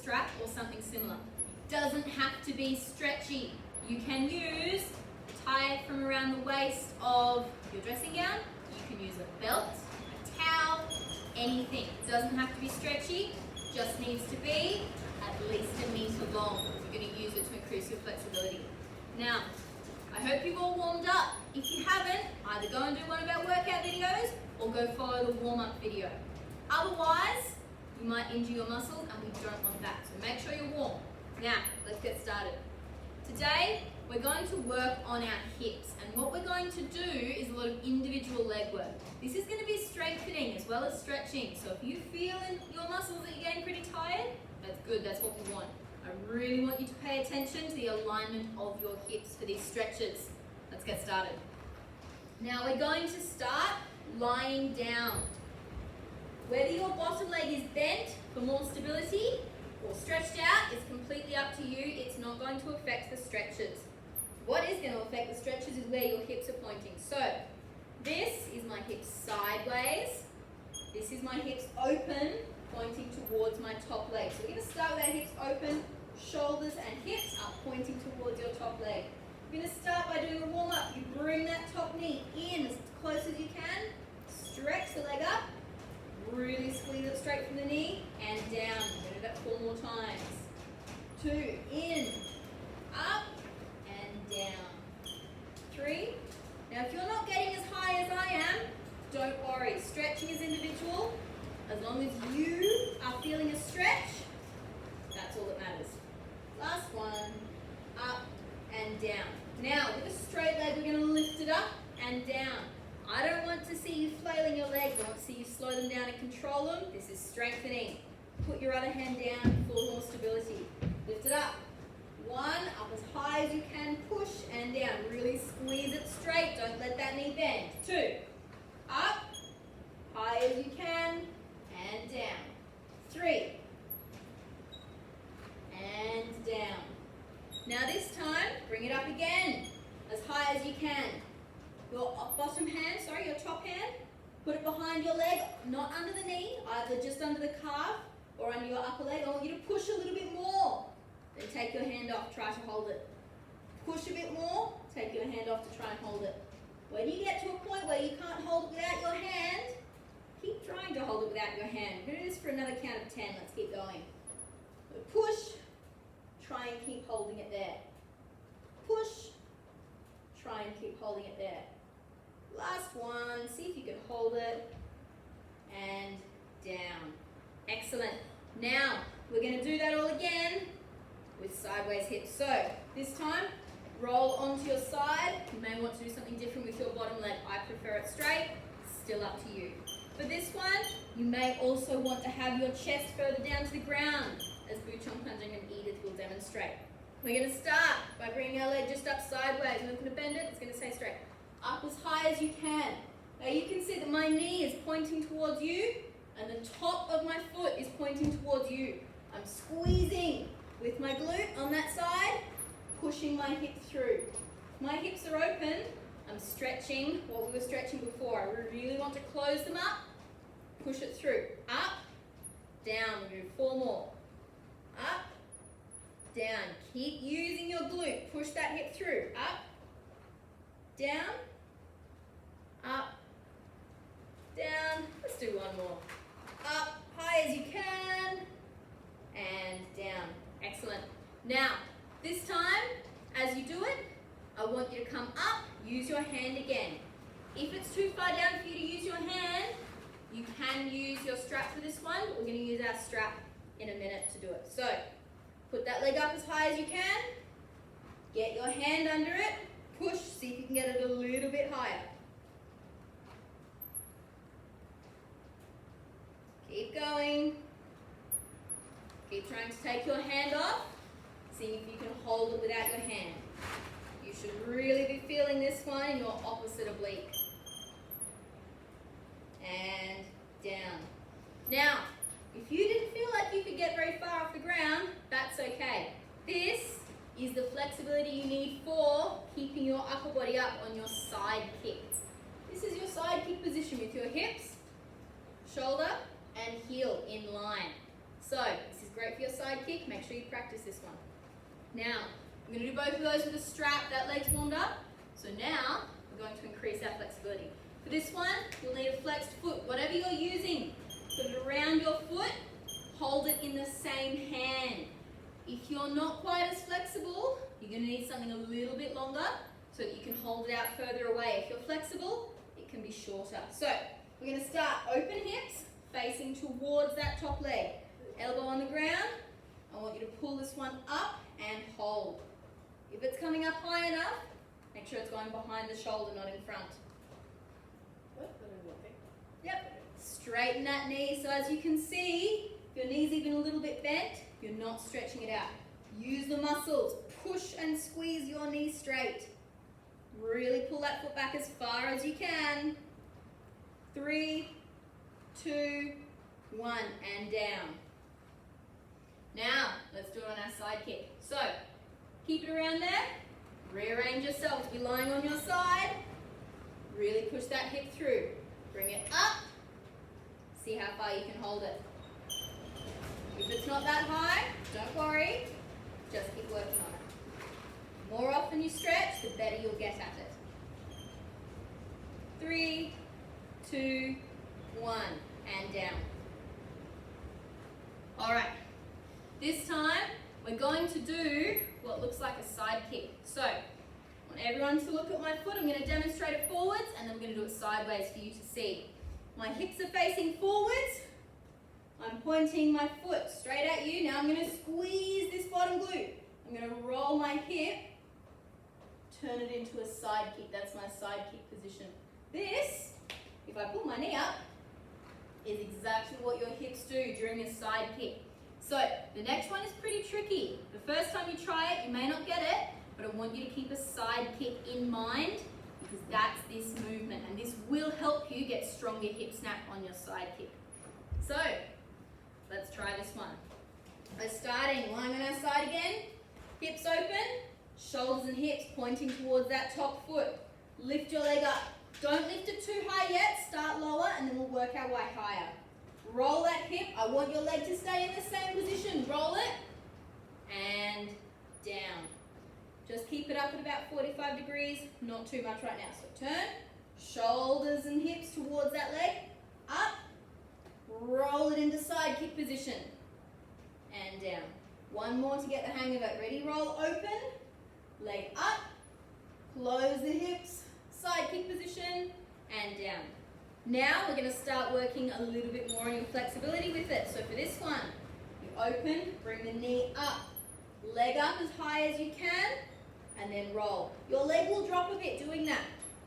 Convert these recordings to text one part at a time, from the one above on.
strap or something similar. Doesn't have to be stretchy. You can use, tie it from around the waist of your dressing gown. You can use a belt, a towel, anything. Doesn't have to be stretchy, just needs to be at least 1 meter long. You're going to use it to increase your flexibility. Now, I hope you've all warmed up. If you haven't, either go and do one of our workout videos or go follow the warm-up video. Otherwise, you might injure your muscles and we don't want that. So make sure you're warm. Now, let's get started. Today, we're going to work on our hips, and what we're going to do is a lot of individual leg work. This is going to be strengthening as well as stretching, so if you feel in your muscles that you're getting pretty tired, that's good, that's what we want. I really want you to pay attention to the alignment of your hips for these stretches. Let's get started. Now we're going to start lying down. Whether your bottom leg is bent for more stability or stretched out is completely up to you. It's not going to affect the stretches. What is going to affect the stretches is where your hips are pointing. So this is my hips sideways. This is my hips open, pointing towards my top leg. So we're going to start with our hips open, shoulders and hips are pointing towards your top leg. We're going to start by doing a warm-up. You bring that top knee in as close as you can. Stretch the leg up. Really squeeze it straight from the knee and down. We're going to do that 4 more times. 2, in, up, and down. 3. Now if you're not getting as high as I am, don't worry. Stretching is individual. As long as you are feeling a stretch, that's all that matters. Last one, up and down. Now with a straight leg, we're going to lift it up and down. I don't want to see you flailing your legs. I want to see you slow them down and control them. This is strengthening. Put your other hand down for more stability. Lift it up. 1, up as high as you can, push and down. Really squeeze it straight. Don't let that knee bend. 2, up, high as you can, and down. 3, and down. Now this time, bring it up again, as high as you can. Your bottom hand, your top hand, put it behind your leg, not under the knee, either just under the calf or under your upper leg. I want you to push a little bit more. Then take your hand off, try to hold it. Push a bit more, take your hand off to try and hold it. When you get to a point where you can't hold it without your hand, keep trying to hold it without your hand. We're going to do this for another count of 10. Let's keep going. So push, try and keep holding it there. Push, try and keep holding it there. Last one, see if you can hold it, and down. Excellent. Now, we're going to do that all again with sideways hips. So, this time, roll onto your side. You may want to do something different with your bottom leg. I prefer it straight, still up to you. For this one, you may also want to have your chest further down to the ground, as Buchong Panjang and Edith will demonstrate. We're going to start by bringing our leg just up sideways. We're not going to bend it, it's going to stay straight. Up as high as you can. Now you can see that my knee is pointing towards you and the top of my foot is pointing towards you. I'm squeezing with my glute on that side, pushing my hip through. If my hips are open, I'm stretching what we were stretching before. I really want to close them up, push it through. Up, down, we're going to do 4 more. Up, down. Keep using your glute. Push that hip through. Up, down, up, down. Let's do 1 more. Up, high as you can, and down. Excellent. Now, this time, as you do it, I want you to come up, use your hand again. If it's too far down for you to use your hand, you can use your strap for this one, but we're going to use our strap in a minute to do it. So, put that leg up as high as you can, get your hand under it, push, see if you can get it a little bit higher. Keep going. Keep trying to take your hand off, seeing if you can hold it without your hand. You should really be feeling this one in your opposite oblique. And down. Now, if you didn't feel like you could get very far off the ground, that's okay. This is the flexibility you need for keeping your upper body up on your side kick. This is your side kick position with your hips, shoulder, and heel in line. So, this is great for your side kick. Make sure you practice this one. Now, we're going to do both of those with a strap. That leg's warmed up. So now, we're going to increase our flexibility. For this one, you'll need a flexed foot. Whatever you're using, put it around your foot. Hold it in the same hand. If you're not quite as flexible, you're going to need something a little bit longer so that you can hold it out further away. If you're flexible, it can be shorter. So, we're going to start open hips, facing towards that top leg. Elbow on the ground. I want you to pull this one up and hold. If it's coming up high enough, make sure it's going behind the shoulder, not in front. Yep. Straighten that knee. So as you can see, if your knee's even a little bit bent, you're not stretching it out. Use the muscles. Push and squeeze your knee straight. Really pull that foot back as far as you can. 3, 2, 1, and down. Now, let's do it on our side kick. So, keep it around there. Rearrange yourself to be lying on your side. Really push that hip through. Bring it up. See how far you can hold it. If it's not that high, don't worry. Just keep working on it. The more often you stretch, the better you'll get at it. 3, 2, 1, and down. All right. This time, we're going to do what looks like a side kick. So, I want everyone to look at my foot. I'm going to demonstrate it forwards, and then I'm going to do it sideways for you to see. My hips are facing forwards. I'm pointing my foot straight at you. Now I'm going to squeeze this bottom glute. I'm going to roll my hip, turn it into a side kick. That's my side kick position. This, if I pull my knee up, is exactly what your hips do during a side kick. So the next one is pretty tricky. The first time you try it, you may not get it, but I want you to keep a side kick in mind because that's this movement, and this will help you get stronger hip snap on your side kick. So let's try this one. We're starting lying on our side again, hips open, shoulders and hips pointing towards that top foot. Lift your leg up. Don't lift it too high yet, start lower, and then we'll work our way higher. Roll that hip. I want your leg to stay in the same position. Roll it and down. Just keep it up at about 45 degrees, not too much right now. So turn, shoulders and hips towards that leg, up, roll it into side kick position, and down. One more to get the hang of it. Ready, roll, open, leg up, close the hips, side kick position, and down. Now we're going to start working a little bit more on your flexibility with it. So for this one, you open, bring the knee up, leg up as high as you can, and then roll. Your leg will drop a bit doing that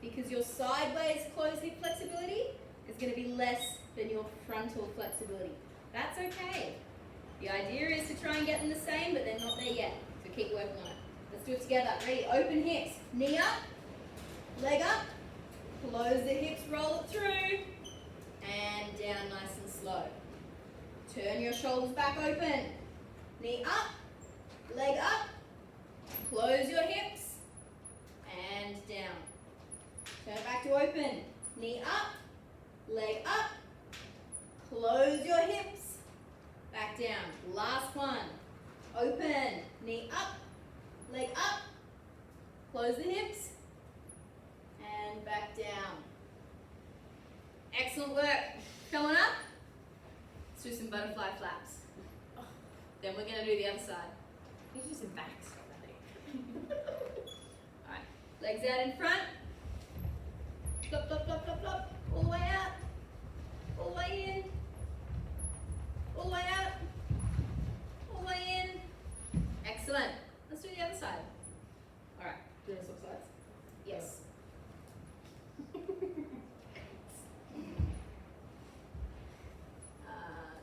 because your sideways closed hip flexibility is going to be less than your frontal flexibility. That's okay. The idea is to try and get them the same, but they're not there yet. So keep working on it. Let's do it together. Ready? Open hips. Knee up, leg up, close the hips, roll it through, and down nice and slow. Turn your shoulders back open. Knee up, leg up, close your hips, and down. Turn back to open. Knee up, leg up, close your hips, back down. Last one. Open, knee up, leg up, close the hips, and back down. Excellent work. Come on up. Let's do some butterfly flaps. Then we're going to do the other side. You should do some backs. Alright, legs out in front. Flop, flop, flop, flop, flop. All the way out. All the way in. All the way out. All the way in. Excellent. Let's do the other side. Alright. Do you want to swap sides? Yes.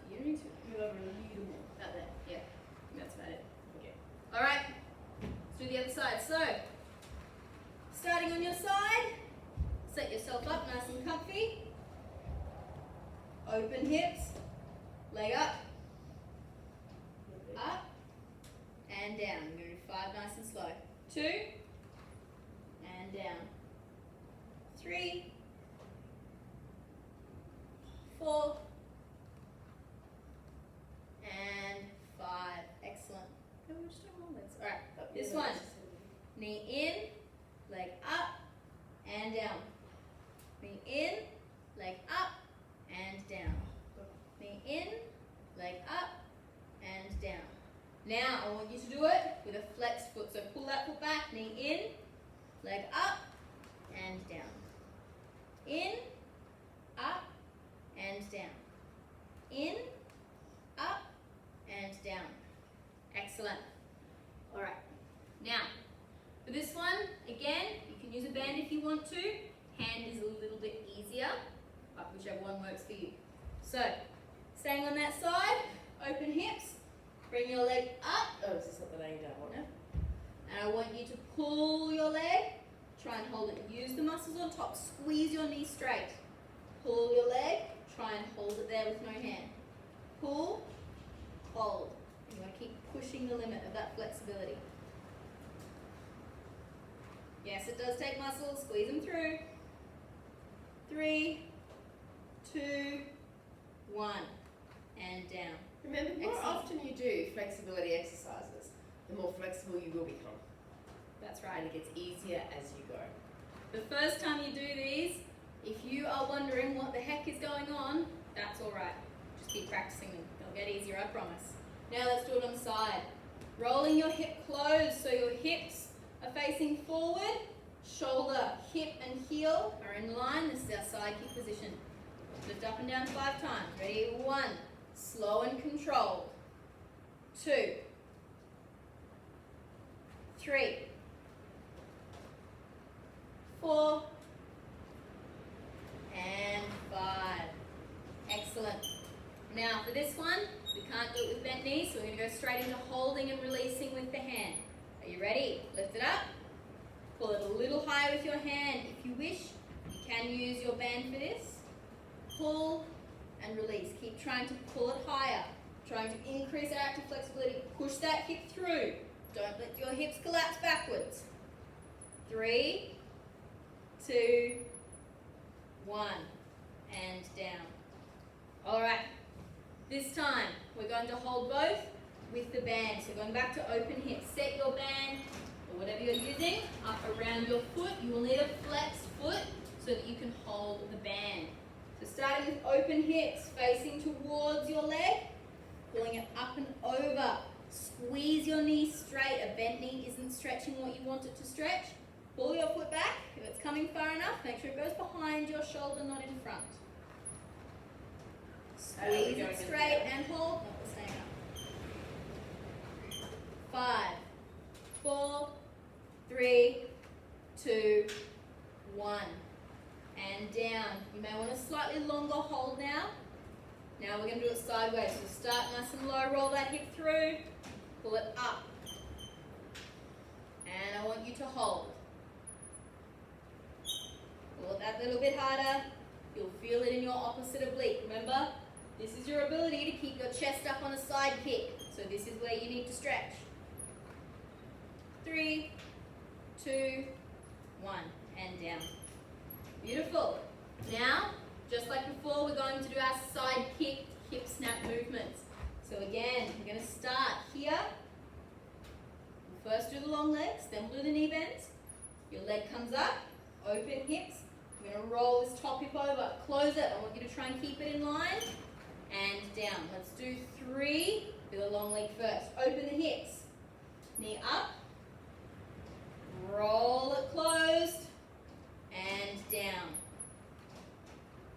You don't need to move over a little more. About there. Yeah. That's about it. Okay. Alright. Let's do the other side. So, starting on your side, set yourself up nice and comfy. Open hips, leg up, up, and down. We're going to do 5 nice and slow. 2, and down. 3, 4, and 5. Knee in, leg up, and down. Knee in, leg up, and down. Knee in, leg up, and down. Now, I want you to do it with a flexed foot. So pull that foot back, knee in, leg up, and down. In, up, and down. In, up, and down. Excellent. All right. Now, for this one, again, you can use a band if you want to. Hand is a little bit easier, but whichever one works for you. So, staying on that side, open hips, bring your leg up. Oh, this is not the laying down one, no? And I want you to pull your leg, try and hold it. Use the muscles on top, squeeze your knee straight. Pull your leg, try and hold it there with no hand. Pull, hold. You want to keep pushing the limit of that flexibility. Yes, it does take muscles, squeeze them through. 3, 2, 1, and down. Remember, the more Excellent. often you do flexibility exercises, the more flexible you will become. That's And right. it gets easier as you go. The first time you do these, if you are wondering what the heck is going on, that's all right. Just keep practicing them. They'll get easier, I promise. Now let's do it on the side. Rolling your hip closed so your hips are facing forward. Shoulder, hip, and heel are in line. This is our side kick position. Lift up and down 5 times. Ready? 1. Slow and controlled. 2. 3. 4. And 5. Excellent. Now for this one, we can't do it with bent knees, so we're going to go straight into holding and releasing with the hand. Are you ready? Lift it up. Pull it a little higher with your hand. If you wish, you can use your band for this. Pull and release. Keep trying to pull it higher. Trying to increase our active flexibility. Push that hip through. Don't let your hips collapse backwards. 3, 2, 1, and down. All right. This time, we're going to hold both with the band. So going back to open hips. Set your band, or whatever you're using, up around your foot. You will need a flexed foot so that you can hold the band. So starting with open hips, facing towards your leg, pulling it up and over. Squeeze your knee straight. A bent knee isn't stretching what you want it to stretch. Pull your foot back. If it's coming far enough, make sure it goes behind your shoulder, not in front. Squeeze it straight and hold. No, we're staying up. 5, 4, 3, 2, 1. And down. You may want a slightly longer hold now. Now we're going to do it sideways. So start nice and low, roll that hip through, pull it up. And I want you to hold. Pull it that little bit harder. You'll feel it in your opposite oblique. Remember, this is your ability to keep your chest up on a side kick. So this is where you need to stretch. 3, 2, 1, and down. Beautiful. Now, just like before, we're going to do our side kick, hip snap movements. So again, we're going to start here. We'll first do the long legs, then we'll do the knee bends. Your leg comes up, open hips. We're going to roll this top hip over, close it. I want you to try and keep it in line. And down. Let's do 3. Do the long leg first. Open the hips. Knee up. Roll it closed. And down.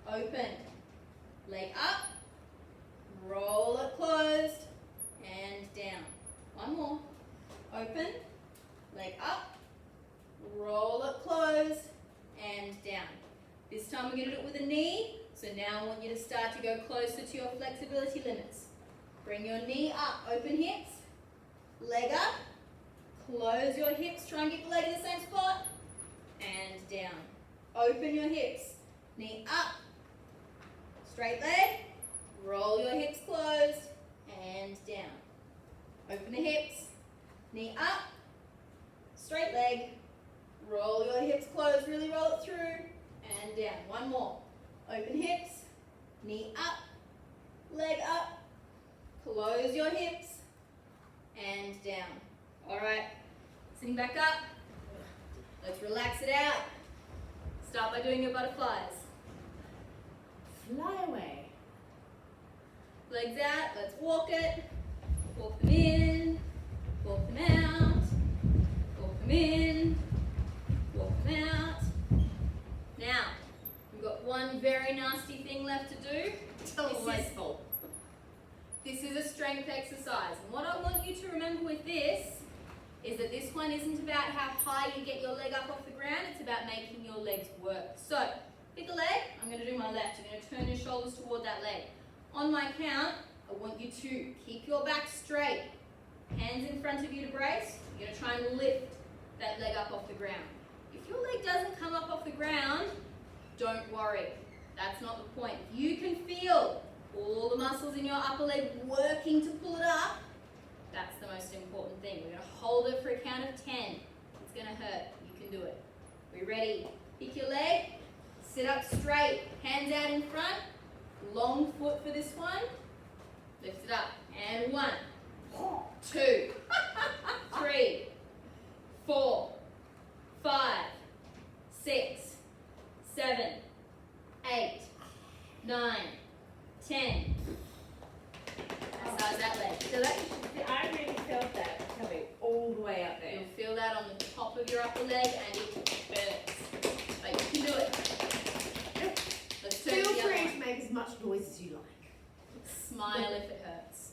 Open. Leg up. Roll it closed. And down. One more. Open. Leg up. Roll it closed. And down. This time we're going to do it with a knee. So now I want you to start to go closer to your flexibility limits. Bring your knee up, open hips, leg up, close your hips, try and get the leg in the same spot, and down. Open your hips, knee up, straight leg, roll your hips closed, and down. Open the hips, knee up, straight leg, roll your hips closed, really roll it through, and down. One more. Open hips, knee up, leg up, close your hips, and down. All right, sitting back up, Let's relax it out. Start by doing your butterflies. Fly away. Legs out, let's walk it. Walk them in, walk them out, walk them in, walk them out. Now, we've got one very nasty thing left to do. Delightful. This is a strength exercise. And what I want you to remember with this is that this one isn't about how high you get your leg up off the ground, it's about making your legs work. So, pick a leg, I'm going to do my left. You're going to turn your shoulders toward that leg. On my count, I want you to keep your back straight. Hands in front of you to brace. You're going to try and lift that leg up off the ground. If your leg doesn't come up off the ground, don't worry. That's not the point. You can feel all the muscles in your upper leg working to pull it up. That's the most important thing. We're going to hold it for a count of 10. It's going to hurt. You can do it. We ready? Pick your leg. Sit up straight. Hands out in front. Long foot for this one. Lift it up. And 1, 2, 3, 4, 5, 6, 7, 8, 9, 10. That's how's that leg. So that, I really felt that coming all the way up there. You'll feel that on the top of your upper leg and it hurts. But you can do it. Let's turn Feel to the other free one. to make as much noise as you like. Smile if it hurts.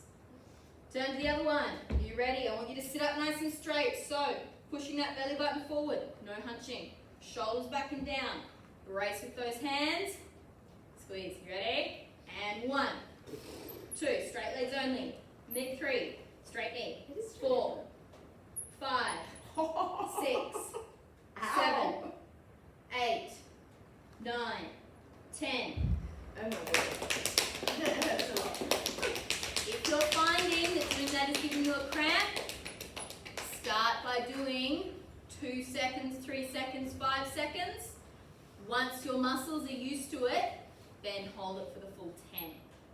Turn to the other one. Are you ready? I want you to sit up nice and straight. So, pushing that belly button forward. No hunching. Shoulders back and down. Brace with those hands. Squeeze. You ready? And 1, 2. Straight legs only. 3. Straight knee. 4, 5, 6, 7, 8, 9, 10. Oh my god. That hurts a lot. If you're finding that doing that is giving you a cramp, start by doing 2 seconds, 3 seconds, 5 seconds. Once your muscles are used to it, then hold it for the full 10.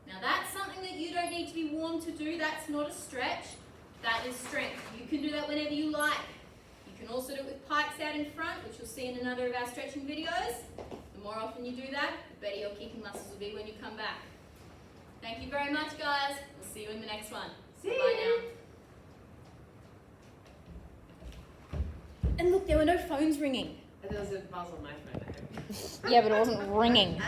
Now that's something that you don't need to be warm to do. That's not a stretch. That is strength. You can do that whenever you like. You can also do it with pikes out in front, which you'll see in another of our stretching videos. The more often you do that, the better your kicking muscles will be when you come back. Thank you very much, guys. We'll see you in the next one. See Bye you. now. And look, there were no phones ringing. There was a buzz on my phone. Yeah, but it wasn't ringing.